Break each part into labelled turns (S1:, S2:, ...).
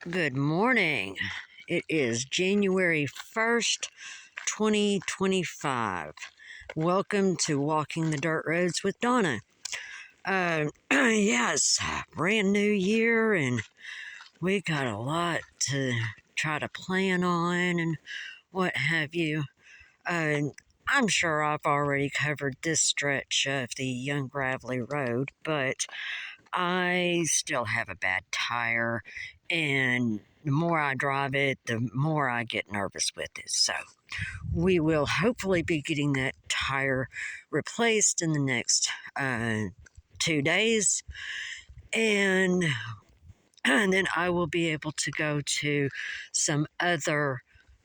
S1: Good morning. It is January 1st, 2025. Welcome to Walking the Dirt Roads with Donna. Yes, brand new year, and we got a lot to try to plan on and what have you. I'm sure I've already covered this stretch of the Young Gravelly Road, but I still have a bad tire, and the more I drive it, the more I get nervous with it. So, we will hopefully be getting that tire replaced in the next 2 days, and, and then I will be able to go to some other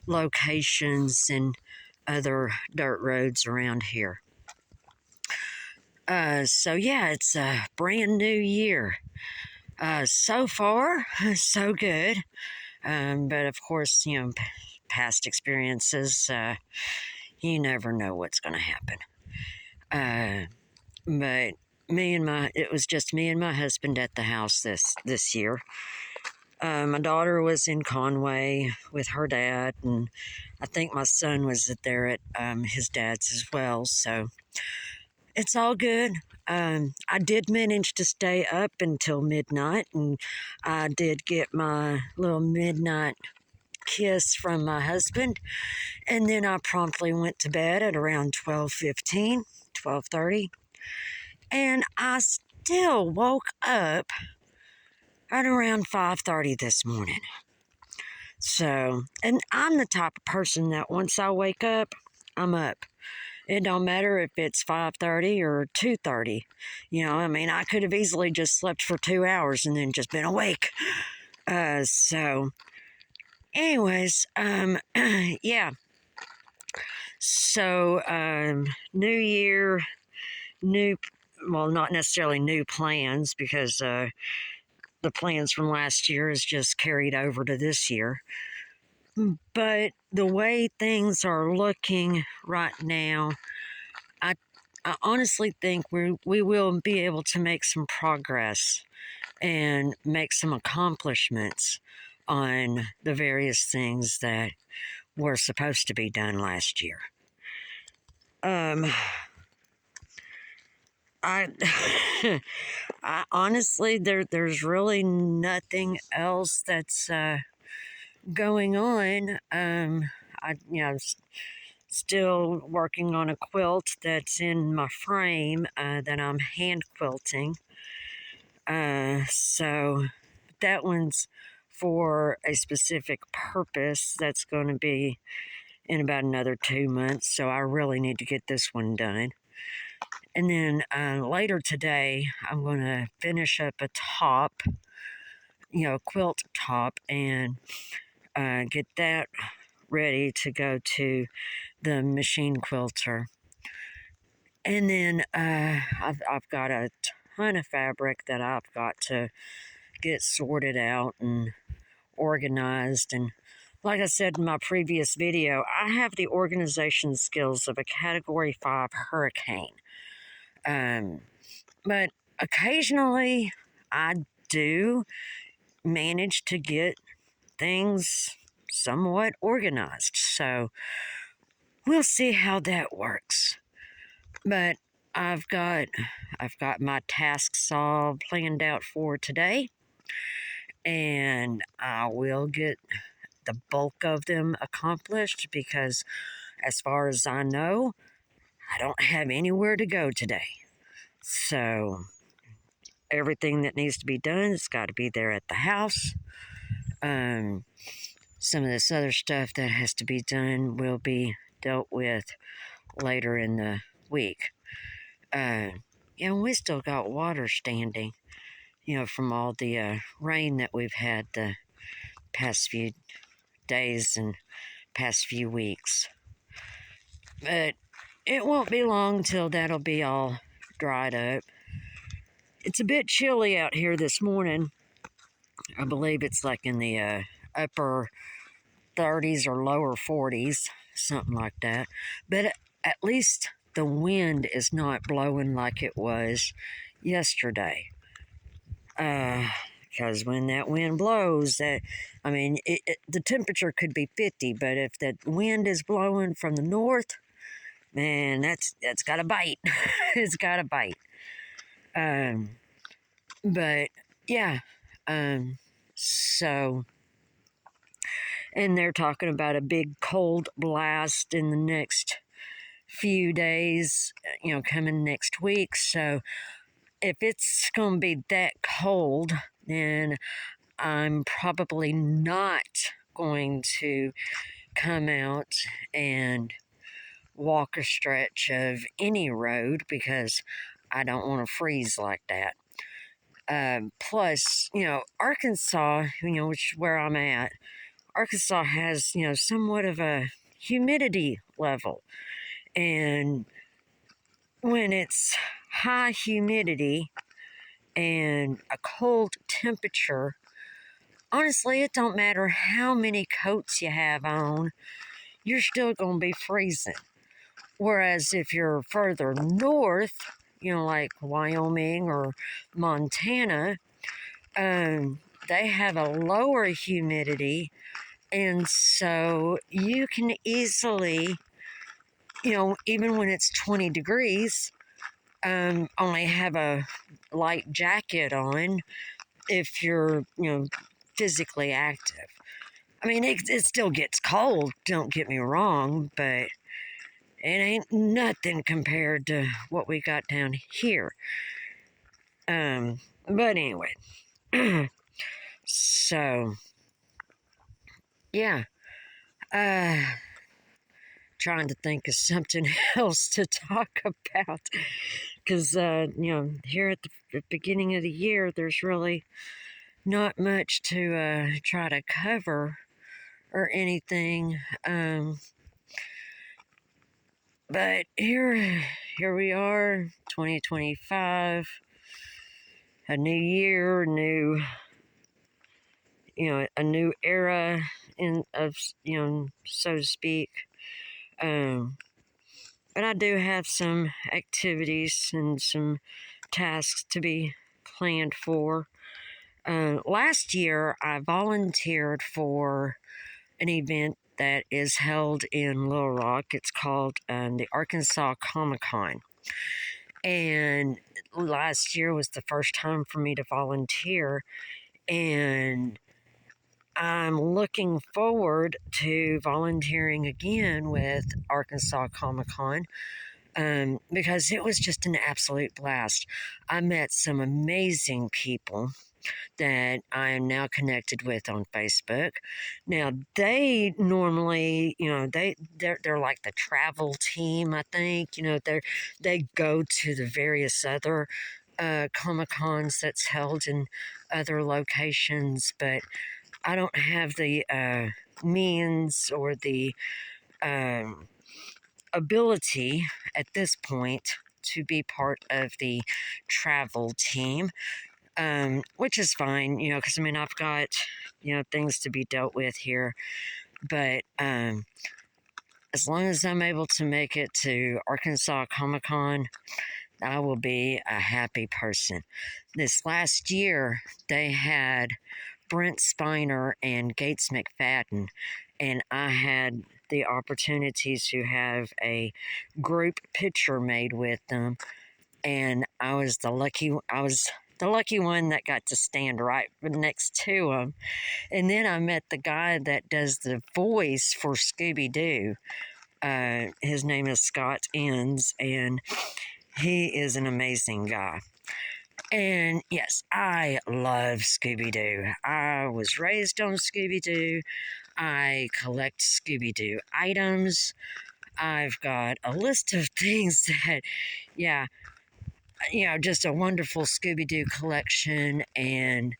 S1: locations and other dirt roads around here. So it's a brand new year. So far, so good. But of course, past experiences, you never know what's going to happen. But it was just me and my husband at the house this year. My daughter was in Conway with her dad, and I think my son was there at his dad's as well. So it's all good. I did manage to stay up until midnight, and I did get my little midnight kiss from my husband, and then I promptly went to bed at around 12:30, and I still woke up at around 5:30 this morning. So, and I'm the type of person that once I wake up, I'm up. It don't matter if it's 5:30 or 2:30. I could have easily just slept for 2 hours and then just been awake. So, anyways, yeah. So, new year, not necessarily new plans, because the plans from last year is just carried over to this year. But the way things are looking right now, I honestly think we will be able to make some progress and make some accomplishments on the various things that were supposed to be done last year. I I honestly, there's really nothing else that's going on. Still working on a quilt that's in my frame that I'm hand quilting. So that one's for a specific purpose that's going to be in about another 2 months. So I really need to get this one done. And then later today, I'm going to finish up a top, quilt top, and get that ready to go to the machine quilter. And then I've got a ton of fabric that I've got to get sorted out and organized. And like I said in my previous video, I have the organization skills of a Category 5 hurricane. But occasionally I do manage to get things somewhat organized. So we'll see how that works. But I've got my tasks all planned out for today, and I will get the bulk of them accomplished, because as far as I know, I don't have anywhere to go today. So everything that needs to be done has got to be there at the house. Some of this other stuff that has to be done will be dealt with later in the week. We still got water standing, from all the rain that we've had the past few days and past few weeks. But it won't be long till that'll be all dried up. It's a bit chilly out here this morning. I believe it's like in the upper 30s or lower 40s, something like that. But at least the wind is not blowing like it was yesterday. because when that wind blows, the temperature could be 50, but if that wind is blowing from the north, man, that's got a bite. It's got a bite. Um, but yeah, so, and they're talking about a big cold blast in the next few days, coming next week. So if it's going to be that cold, then I'm probably not going to come out and walk a stretch of any road because I don't want to freeze like that. Plus, Arkansas, which is where I'm at, Arkansas has, somewhat of a humidity level. And when it's high humidity and a cold temperature, honestly, it don't matter how many coats you have on, you're still going to be freezing. Whereas if you're further north, like Wyoming or Montana, they have a lower humidity, and so you can easily, even when it's 20 degrees, only have a light jacket on if you're, physically active. I mean, it still gets cold, don't get me wrong, but it ain't nothing compared to what we got down here. But anyway, so yeah, trying to think of something else to talk about because here at the beginning of the year, there's really not much to try to cover or anything. But here we are, 2025, a new year, a new era so to speak. But I do have some activities and some tasks to be planned for. Last year, I volunteered for an event that is held in Little Rock. It's called the Arkansas Comic-Con. And last year was the first time for me to volunteer. And I'm looking forward to volunteering again with Arkansas Comic-Con. Because it was just an absolute blast. I met some amazing people that I am now connected with on Facebook. Now they normally, they're like the travel team. I think they go to the various other Comic Cons that's held in other locations, but I don't have the means or the ability at this point to be part of the travel team, which is fine, because I've got, things to be dealt with here. But as long as I'm able to make it to Arkansas Comic Con, I will be a happy person. This last year, they had Brent Spiner and Gates McFadden, and I had the opportunity to have a group picture made with them, and I was the lucky one that got to stand right next to him. And then I met the guy that does the voice for Scooby-Doo. His name is Scott Innes, and he is an amazing guy. And yes, I love Scooby-Doo. I was raised on Scooby-Doo. I collect Scooby-Doo items. I've got a list of things that, just a wonderful Scooby-Doo collection. And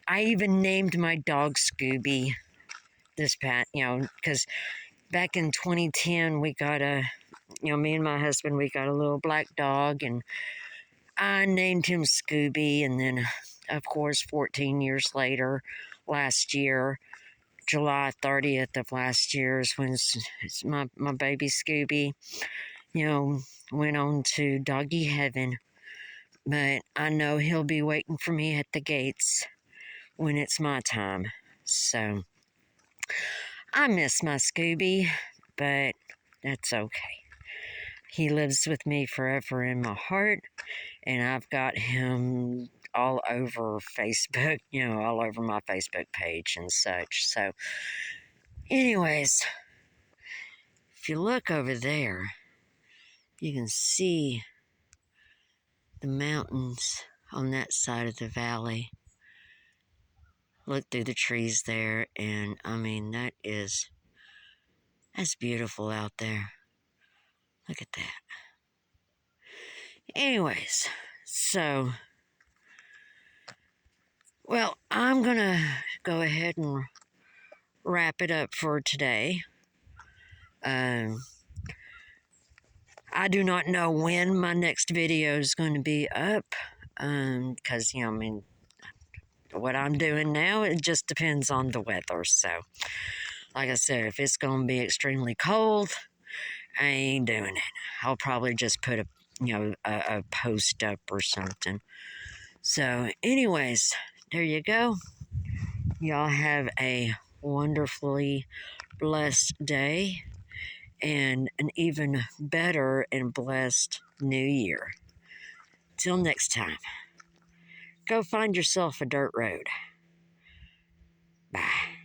S1: I even named my dog Scooby this past, because back in 2010, we got me and my husband, we got a little black dog, and I named him Scooby. And then, of course, 14 years later, last year, July 30th of last year is when my baby Scooby, went on to doggy heaven. But I know he'll be waiting for me at the gates when it's my time. So I miss my Scooby, but that's okay. He lives with me forever in my heart, and I've got him all over Facebook, all over my Facebook page and such. So, anyways, if you look over there, you can see the mountains on that side of the valley. Look through the trees there, and I mean, that's beautiful out there. Look at that. Anyways, so, well, I'm gonna go ahead and wrap it up for today. I do not know when my next video is going to be up, because, what I'm doing now, it just depends on the weather. So, like I said, if it's going to be extremely cold, I ain't doing it. I'll probably just put a post up or something. So, anyways, there you go. Y'all have a wonderfully blessed day and an even better and blessed new year. Till next time, go find yourself a dirt road. Bye.